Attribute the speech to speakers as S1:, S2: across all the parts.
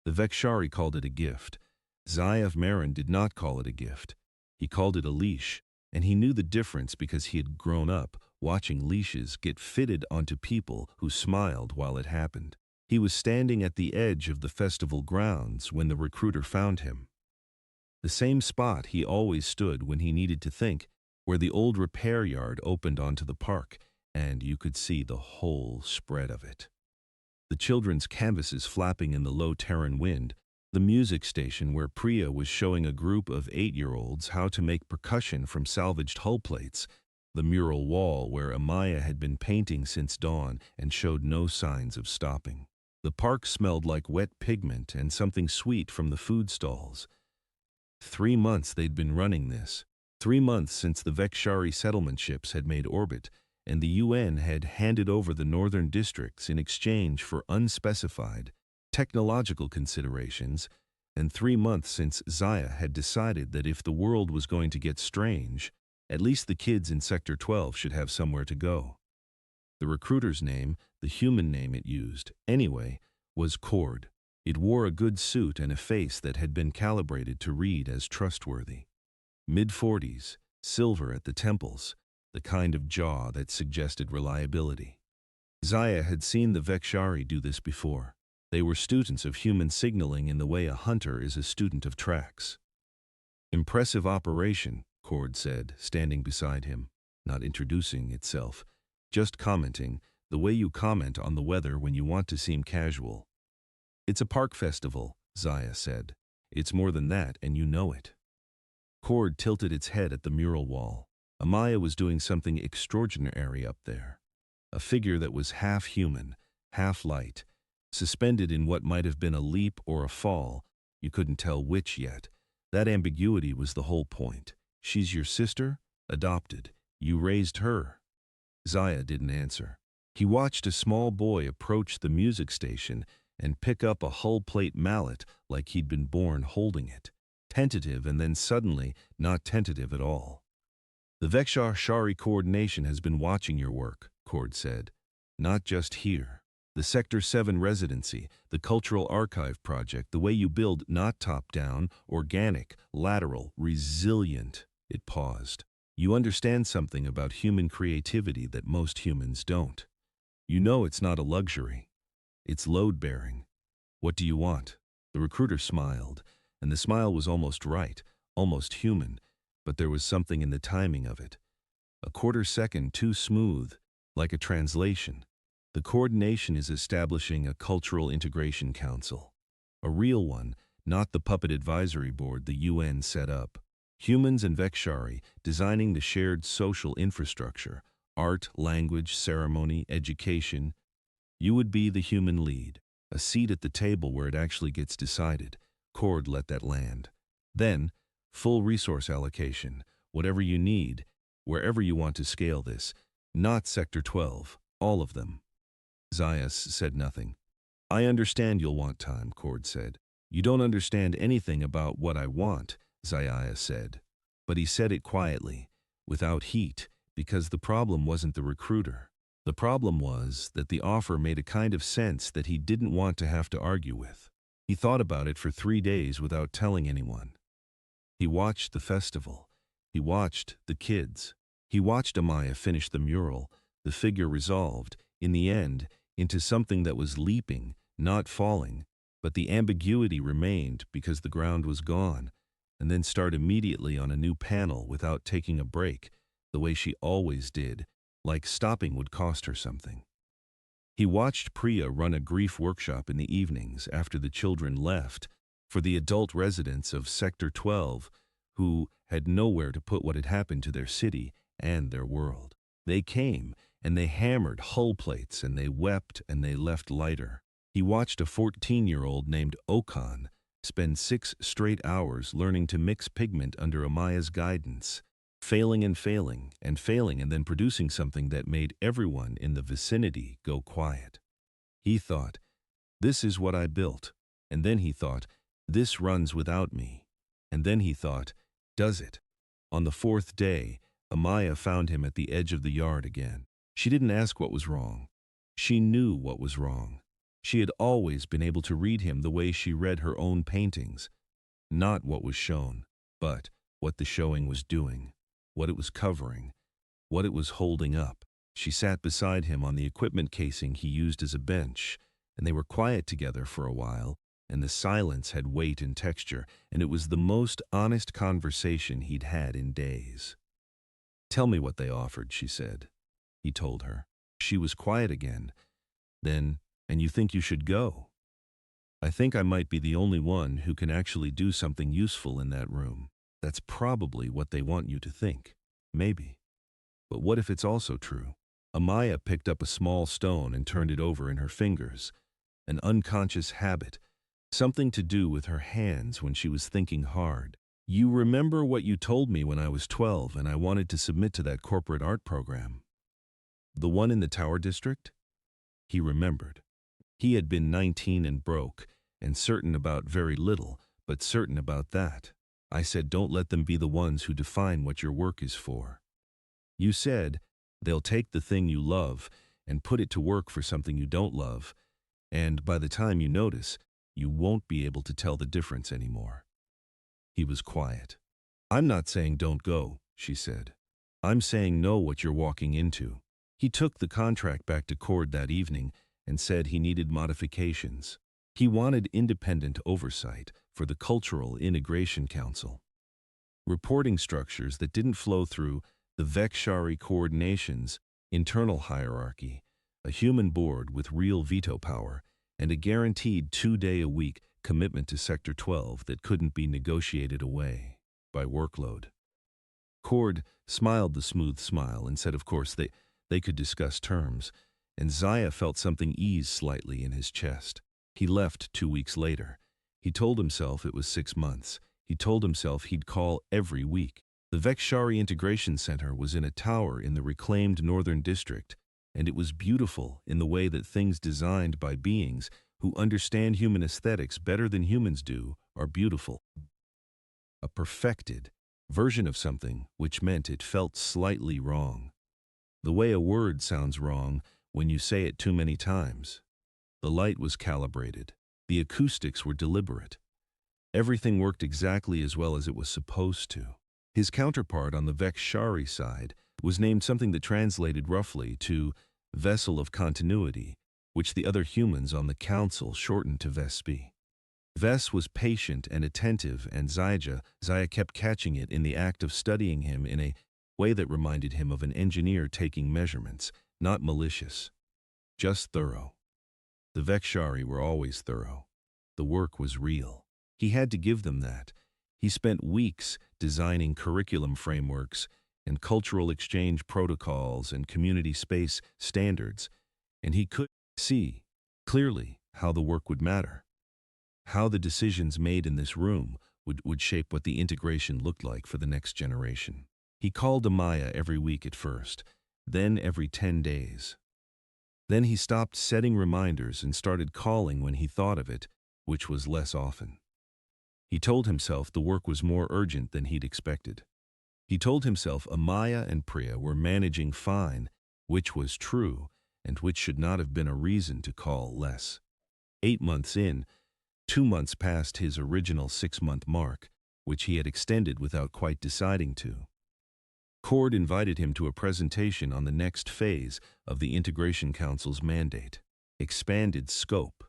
S1: The Vekshari called it a gift. Zayev Marin did not call it a gift. He called it a leash, and he knew the difference because he had grown up watching leashes get fitted onto people who smiled while it happened. He was standing at the edge of the festival grounds when the recruiter found him. The same spot he always stood when he needed to think, where the old repair yard opened onto the park, and you could see the whole spread of it. The children's canvases flapping in the low Terran wind, the music station where Priya was showing a group of 8-year-olds how to make percussion from salvaged hull plates, the mural wall where Amaya had been painting since dawn and showed no signs of stopping. The park smelled like wet pigment and something sweet from the food stalls. 3 months they'd been running this. 3 months since the Vekshari settlement ships had made orbit, and the UN had handed over the northern districts in exchange for unspecified technological considerations, and 3 months since Zaya had decided that if the world was going to get strange, at least the kids in Sector 12 should have somewhere to go. The recruiter's name, the human name it used, anyway, was Cord. It wore a good suit and a face that had been calibrated to read as trustworthy. Mid-40s, silver at the temples, the kind of jaw that suggested reliability. Zaya had seen the Vekshari do this before. They were students of human signaling in the way a hunter is a student of tracks. "Impressive operation," Cord said, standing beside him, not introducing itself, just commenting, the way you comment on the weather when you want to seem casual. "It's a park festival," Zaya said. "It's more than that, and you know it." Cord tilted its head at the mural wall. Amaya was doing something extraordinary up there. A figure that was half human, half light, suspended in what might have been a leap or a fall. You couldn't tell which yet. That ambiguity was the whole point. "She's your sister? Adopted. You raised her." Zaya didn't answer. He watched a small boy approach the music station and pick up a hull plate mallet like he'd been born holding it. Tentative and then suddenly not tentative at all. "The Vekshari coordination has been watching your work," Cord said. "Not just here. The Sector 7 residency, the Cultural Archive project, the way you build not top-down, organic, lateral, resilient." It paused. "You understand something about human creativity that most humans don't. You know it's not a luxury. It's load-bearing. What do you want?" The recruiter smiled, and the smile was almost right, almost human, but there was something in the timing of it. A quarter second too smooth, like a translation. "The coordination is establishing a cultural integration council. A real one, not the puppet advisory board the UN set up. Humans and Vekshari designing the shared social infrastructure, art, language, ceremony, education. You would be the human lead, a seat at the table where it actually gets decided." Cord let that land. "Then, full resource allocation, whatever you need, wherever you want to scale this. Not Sector 12, all of them." Zaya said nothing. "I understand you'll want time," Cord said. "You don't understand anything about what I want," Zaya said. But he said it quietly, without heat, because the problem wasn't the recruiter. The problem was that the offer made a kind of sense that he didn't want to have to argue with. He thought about it for 3 days without telling anyone. He watched the festival. He watched the kids. He watched Amaya finish the mural, the figure resolved, in the end, into something that was leaping, not falling, but the ambiguity remained because the ground was gone, and then start immediately on a new panel without taking a break, the way she always did, like stopping would cost her something. He watched Priya run a grief workshop in the evenings after the children left for the adult residents of Sector 12 who had nowhere to put what had happened to their city and their world. They came, and they hammered hull plates, and they wept, and they left lighter. He watched a 14-year-old named Okan spend 6 straight hours learning to mix pigment under Amaya's guidance, failing and failing and failing, and then producing something that made everyone in the vicinity go quiet. He thought, "This is what I built." And then he thought, "This runs without me." And then he thought, "Does it?" On the 4th day, Amaya found him at the edge of the yard again. She didn't ask what was wrong. She knew what was wrong. She had always been able to read him the way she read her own paintings, not what was shown, but what the showing was doing, what it was covering, what it was holding up. She sat beside him on the equipment casing he used as a bench, and they were quiet together for a while, and the silence had weight and texture, and it was the most honest conversation he'd had in days. "Tell me what they offered," she said. He told her. She was quiet again. Then, "And you think you should go?" "I think I might be the only one who can actually do something useful in that room." "That's probably what they want you to think. Maybe. But what if it's also true?" Amaya picked up a small stone and turned it over in her fingers. An unconscious habit, something to do with her hands when she was thinking hard. "You remember what you told me when I was 12 and I wanted to submit to that corporate art program? The one in the Tower District?" He remembered. He had been 19 and broke, and certain about very little, but certain about that. "I said don't let them be the ones who define what your work is for. You said, they'll take the thing you love and put it to work for something you don't love, and by the time you notice, you won't be able to tell the difference anymore." He was quiet. "I'm not saying don't go," she said. "I'm saying know what you're walking into." He took the contract back to Cord that evening and said he needed modifications. He wanted independent oversight for the Cultural Integration Council. Reporting structures that didn't flow through the Vekshari coordination's internal hierarchy, a human board with real veto power, and a guaranteed 2-day-a-week commitment to Sector 12 that couldn't be negotiated away by workload. Cord smiled the smooth smile and said of course they could discuss terms, and Zaya felt something ease slightly in his chest. He left 2 weeks later. He told himself it was 6 months. He told himself he'd call every week. The Vekshari Integration Center was in a tower in the reclaimed Northern District, and it was beautiful in the way that things designed by beings who understand human aesthetics better than humans do are beautiful. A perfected version of something, which meant it felt slightly wrong. The way a word sounds wrong when you say it too many times. The light was calibrated. The acoustics were deliberate. Everything worked exactly as well as it was supposed to. His counterpart on the Vekshari side was named something that translated roughly to Vessel of Continuity, which the other humans on the council shortened to Vespi. Ves was patient and attentive, and Zaya kept catching it in the act of studying him in a way that reminded him of an engineer taking measurements, not malicious, just thorough. The Vekshari were always thorough. The work was real. He had to give them that. He spent weeks designing curriculum frameworks and cultural exchange protocols and community space standards, and he could see clearly how the work would matter, how the decisions made in this room would shape what the integration looked like for the next generation. He called Amaya every week at first, then every 10 days. Then he stopped setting reminders and started calling when he thought of it, which was less often. He told himself the work was more urgent than he'd expected. He told himself Amaya and Priya were managing fine, which was true, and which should not have been a reason to call less. 8 months in, 2 months past his original 6-month mark, which he had extended without quite deciding to. Cord invited him to a presentation on the next phase of the Integration Council's mandate: expanded scope.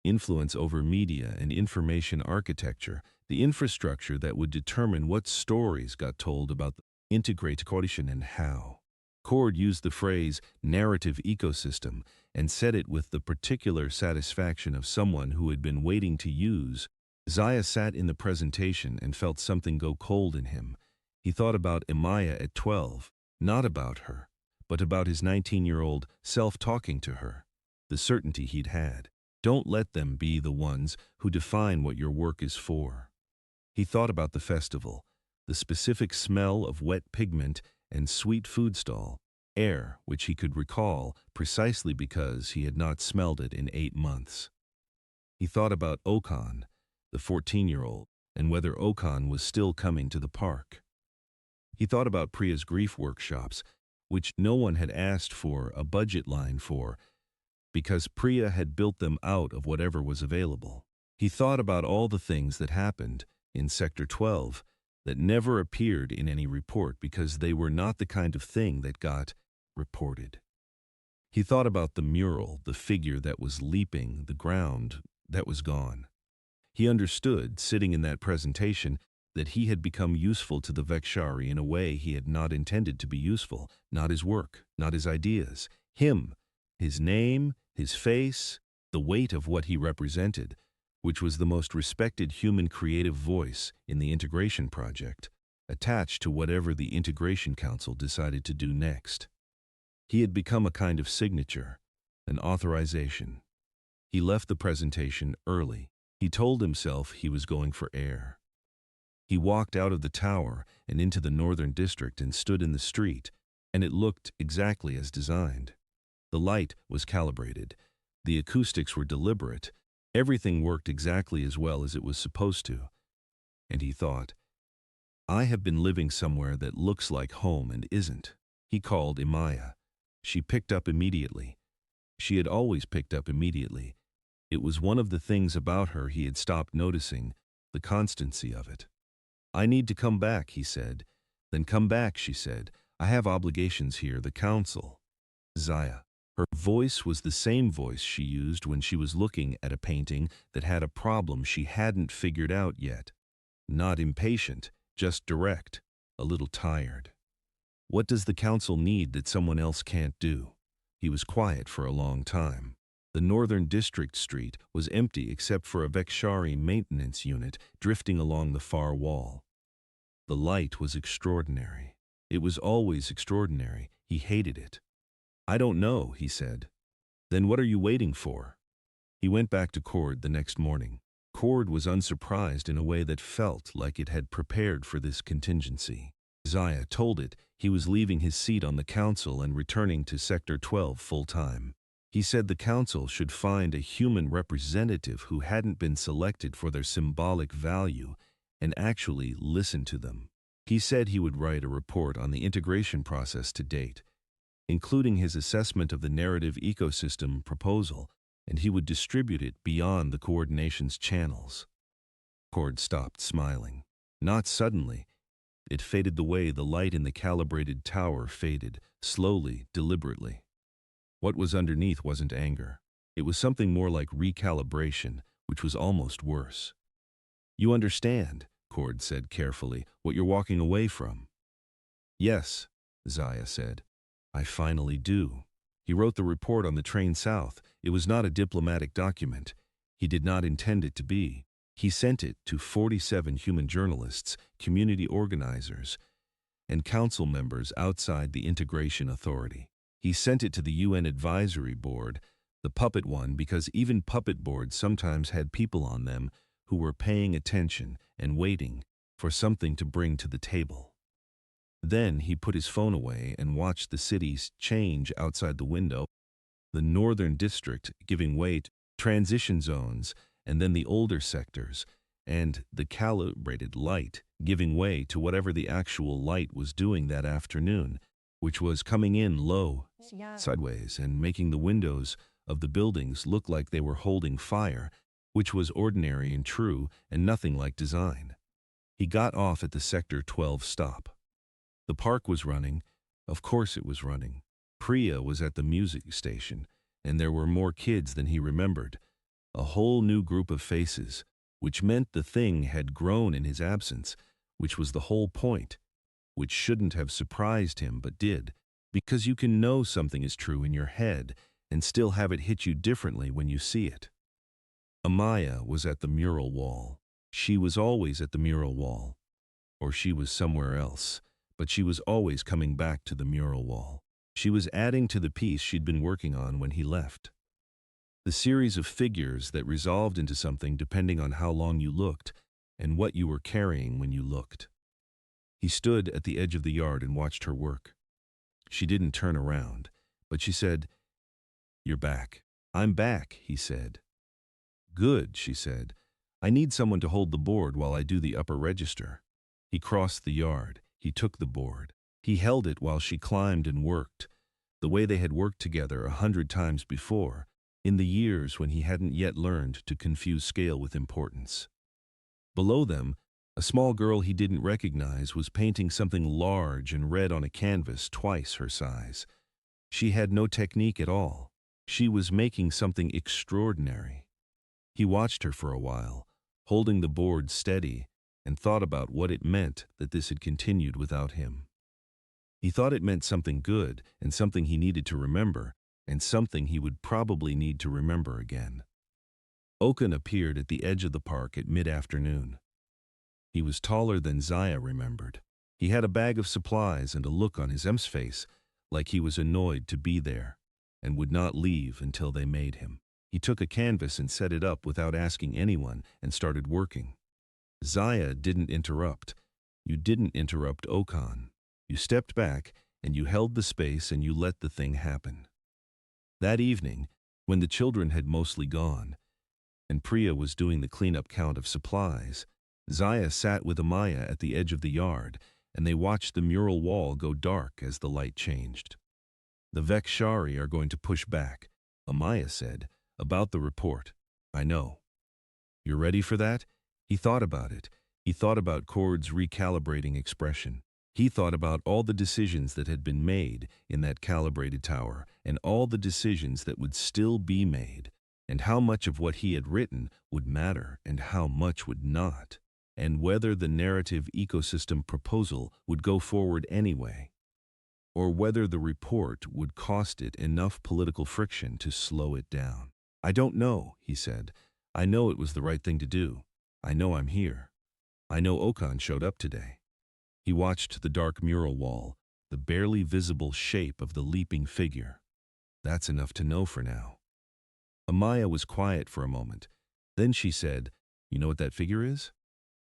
S1: Influence over media and information architecture, the infrastructure that would determine what stories got told about the integration and how. Cord used the phrase narrative ecosystem and said it with the particular satisfaction of someone who had been waiting to use. Zaya sat in the presentation and felt something go cold in him. He thought about Amaya at 12, not about her, but about his 19-year-old self talking to her, the certainty he'd had. Don't let them be the ones who define what your work is for. He thought about the festival, the specific smell of wet pigment and sweet food stall, air which he could recall precisely because he had not smelled it in 8 months. He thought about Okan, the 14-year-old, and whether Okan was still coming to the park. He thought about Priya's grief workshops, which no one had asked for a budget line for, because Priya had built them out of whatever was available. He thought about all the things that happened in Sector 12 that never appeared in any report because they were not the kind of thing that got reported. He thought about the mural, the figure that was leaping, the ground that was gone. He understood, sitting in that presentation, that he had become useful to the Vekshari in a way he had not intended to be useful, not his work, not his ideas. Him, his name, his face, the weight of what he represented, which was the most respected human creative voice in the integration project, attached to whatever the Integration Council decided to do next. He had become a kind of signature, an authorization. He left the presentation early. He told himself he was going for air. He walked out of the tower and into the northern district and stood in the street, and it looked exactly as designed. The light was calibrated. The acoustics were deliberate. Everything worked exactly as well as it was supposed to. And he thought, I have been living somewhere that looks like home and isn't. He called Imaya. She picked up immediately. She had always picked up immediately. It was one of the things about her he had stopped noticing, the constancy of it. I need to come back, he said. Then come back, she said. I have obligations here, the council. Zaya. Her voice was the same voice she used when she was looking at a painting that had a problem she hadn't figured out yet. Not impatient, just direct, a little tired. What does the council need that someone else can't do? He was quiet for a long time. The northern district street was empty except for a Vekshari maintenance unit drifting along the far wall. The light was extraordinary. It was always extraordinary. He hated it. I don't know, he said. Then what are you waiting for? He went back to Cord the next morning. Cord was unsurprised in a way that felt like it had prepared for this contingency. Zaya told it he was leaving his seat on the council and returning to Sector 12 full-time. He said the council should find a human representative who hadn't been selected for their symbolic value and actually listen to them. He said he would write a report on the integration process to date, including his assessment of the narrative ecosystem proposal, and he would distribute it beyond the coordination's channels. Cord stopped smiling. Not suddenly. It faded the way the light in the calibrated tower faded, slowly, deliberately. What was underneath wasn't anger. It was something more like recalibration, which was almost worse. You understand, Cord said carefully, what you're walking away from. Yes, Zaya said. I finally do. He wrote the report on the train south. It was not a diplomatic document. He did not intend it to be. He sent it to 47 human journalists, community organizers, and council members outside the Integration Authority. He sent it to the UN Advisory Board, the puppet one, because even puppet boards sometimes had people on them who were paying attention and waiting for something to bring to the table. Then he put his phone away and watched the cities change outside the window, the northern district giving way to transition zones, and then the older sectors, and the calibrated light giving way to whatever the actual light was doing that afternoon, which was coming in low, sideways, and making the windows of the buildings look like they were holding fire, which was ordinary and true and nothing like design. He got off at the Sector 12 stop. The park was running. Of course it was running. Priya was at the music station, and there were more kids than he remembered. A whole new group of faces, which meant the thing had grown in his absence, which was the whole point, which shouldn't have surprised him but did, because you can know something is true in your head and still have it hit you differently when you see it. Amaya was at the mural wall. She was always at the mural wall. Or she was somewhere else. But she was always coming back to the mural wall. She was adding to the piece she'd been working on when he left. The series of figures that resolved into something depending on how long you looked and what you were carrying when you looked. He stood at the edge of the yard and watched her work. She didn't turn around, but she said, "You're back." "I'm back," he said. "Good," she said. "I need someone to hold the board while I do the upper register." He crossed the yard. He took the board. He held it while she climbed and worked, the way they had worked together 100 times before, in the years when he hadn't yet learned to confuse scale with importance. Below them, a small girl he didn't recognize was painting something large and red on a canvas twice her size. She had no technique at all. She was making something extraordinary. He watched her for a while, holding the board steady, and thought about what it meant that this had continued without him. He thought it meant something good and something he needed to remember, and something he would probably need to remember again. Okan appeared at the edge of the park at mid-afternoon. He was taller than Zaya remembered. He had a bag of supplies and a look on his face like he was annoyed to be there and would not leave until they made him. He took a canvas and set it up without asking anyone and started working. Zaya didn't interrupt. You didn't interrupt Okan. You stepped back and you held the space and you let the thing happen. That evening, when the children had mostly gone, and Priya was doing the cleanup count of supplies, Zaya sat with Amaya at the edge of the yard, and they watched the mural wall go dark as the light changed. "The Vekshari are going to push back," Amaya said, "about the report. I know." "You're ready for that?" He thought about it. He thought about Cord's recalibrating expression. He thought about all the decisions that had been made in that calibrated tower, and all the decisions that would still be made, and how much of what he had written would matter and how much would not, and whether the narrative ecosystem proposal would go forward anyway, or whether the report would cost it enough political friction to slow it down. "I don't know," he said. "I know it was the right thing to do. I know I'm here. I know Okan showed up today." He watched the dark mural wall, the barely visible shape of the leaping figure. "That's enough to know for now." Amaya was quiet for a moment. Then she said, "You know what that figure is?"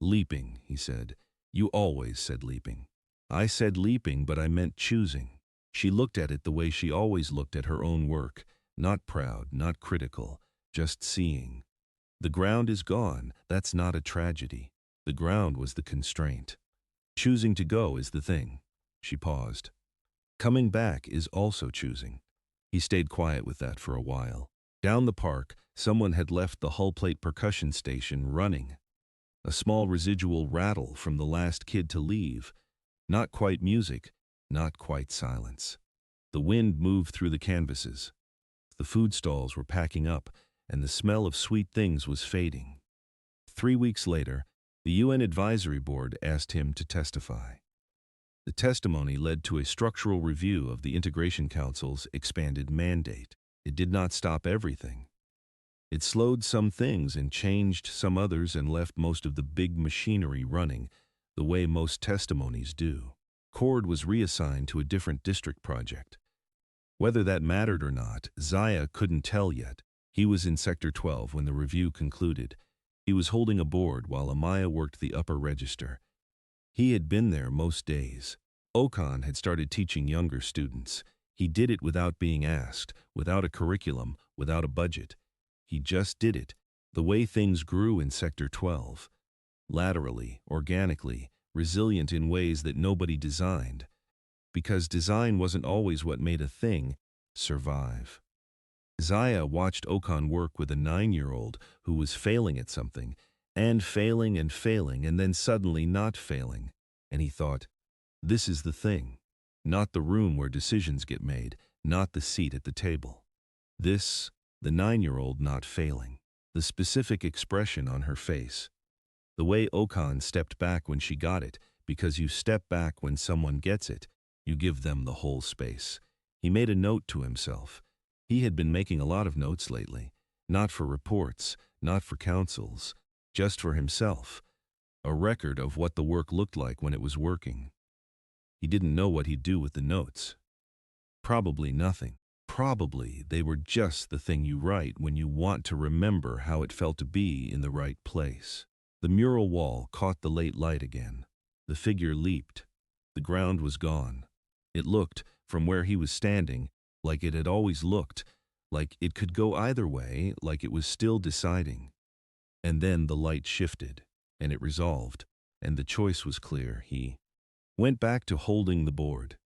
S1: "Leaping," he said. "You always said leaping." "I said leaping, but I meant choosing." She looked at it the way she always looked at her own work, not proud, not critical, just seeing. "The ground is gone. That's not a tragedy. The ground was the constraint. Choosing to go is the thing." She paused. "Coming back is also choosing." He stayed quiet with that for a while. Down the park, someone had left the hull plate percussion station running. A small residual rattle from the last kid to leave. Not quite music, not quite silence. The wind moved through the canvases. The food stalls were packing up, and the smell of sweet things was fading. 3 weeks later, the UN Advisory Board asked him to testify. The testimony led to a structural review of the Integration Council's expanded mandate. It did not stop everything. It slowed some things and changed some others and left most of the big machinery running, the way most testimonies do. Cord was reassigned to a different district project. Whether that mattered or not, Zaya couldn't tell yet. He was in Sector 12 when the review concluded. He was holding a board while Amaya worked the upper register. He had been there most days. Okan had started teaching younger students. He did it without being asked, without a curriculum, without a budget. He just did it, the way things grew in Sector 12. Laterally, organically, resilient in ways that nobody designed. Because design wasn't always what made a thing survive. Zaya watched Okan work with a 9-year-old who was failing at something, and failing and then suddenly not failing. And he thought, this is the thing. Not the room where decisions get made, not the seat at the table. This, the 9-year-old not failing. The specific expression on her face. The way Okan stepped back when she got it, because you step back when someone gets it, you give them the whole space. He made a note to himself. He had been making a lot of notes lately, not for reports, not for councils, just for himself. A record of what the work looked like when it was working. He didn't know what he'd do with the notes. Probably nothing. Probably they were just the thing you write when you want to remember how it felt to be in the right place. The mural wall caught the late light again. The figure leaped. The ground was gone. It looked, from where he was standing, like it had always looked, like it could go either way, like it was still deciding. And then the light shifted, and it resolved, and the choice was clear. He went back to holding the board.